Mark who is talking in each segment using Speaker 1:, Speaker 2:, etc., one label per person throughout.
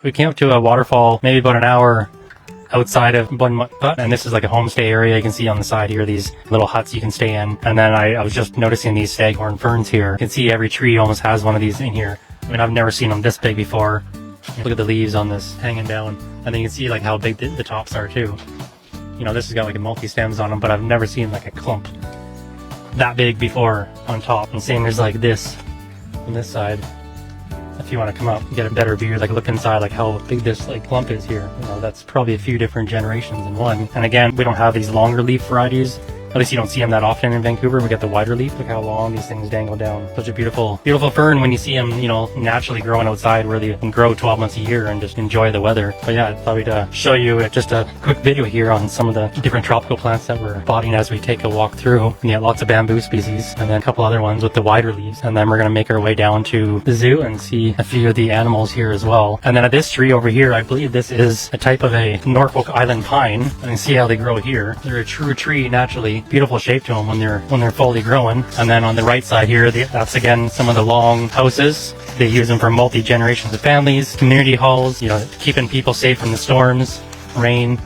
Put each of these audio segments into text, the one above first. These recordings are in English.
Speaker 1: We came up to a waterfall maybe about an hour outside of Bunmut, and this is like a homestay area. You can see on the side here these little huts you can stay in. And then I was just noticing these staghorn ferns here. You can see every tree almost has one of these in here. I mean, I've never seen them this big before. Look at the leaves on this hanging down, and then you can see like how big the tops are too. You know, this has got like a multi-stems on them, but I've never seen like a clump that big before on top. And same as like this on this side. If you want to come up and get a better view, like look inside, like how big this like clump is here. You know, that's probably a few different generations in one. And again, we don't have these longer leaf varieties. At least you don't see them that often in Vancouver. We get the wider leaf. Look how long these things dangle down. Such a beautiful, beautiful fern when you see them, you know, naturally growing outside where they can grow 12 months a year and just enjoy the weather. But yeah, I thought we'd show you just a quick video here on some of the different tropical plants that we're spotting as we take a walk through. And yeah, lots of bamboo species and then a couple other ones with the wider leaves. And then we're going to make our way down to the zoo and see a few of the animals here as well. And then at this tree over here, I believe this is a type of a Norfolk Island pine. And see how they grow here. They're a true tree naturally. Beautiful shape to them when they're fully growing. And then on the right side here, that's again some of the long houses. They use them for multi-generations of families, community halls, you know, keeping people safe from the storms, rain,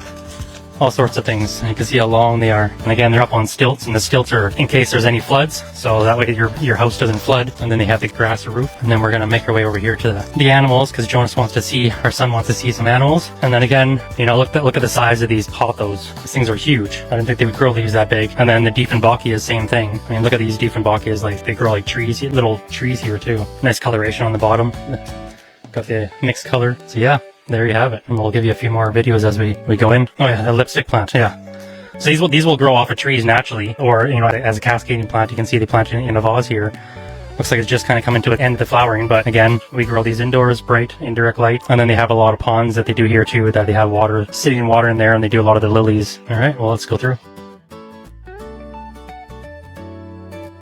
Speaker 1: all sorts of things. And you can see how long they are. And again, they're up on stilts, and the stilts are in case there's any floods, so that way your house doesn't flood. And then they have the grass roof. And then we're gonna make our way over here to the animals, because Jonas wants to see, our son wants to see some animals. And then again, you know, look at the size of these pothos. These things are huge. I didn't think they would grow leaves that big. And then the Diefenbachia is same thing. I mean, look at these Diefenbachias, like they grow like trees, little trees here too. Nice coloration on the bottom. Got the mixed color. So yeah. There you have it, and we'll give you a few more videos as we go in. Oh yeah, a lipstick plant, yeah. So these will grow off of trees naturally, or you know, as a cascading plant. You can see they planted in a vase here. Looks like it's just kind of coming to an end of the flowering, but again, we grow these indoors, bright, indirect light, and then they have a lot of ponds that they do here too, that they have water, sitting water in there, and they do a lot of the lilies. All right, well, let's go through.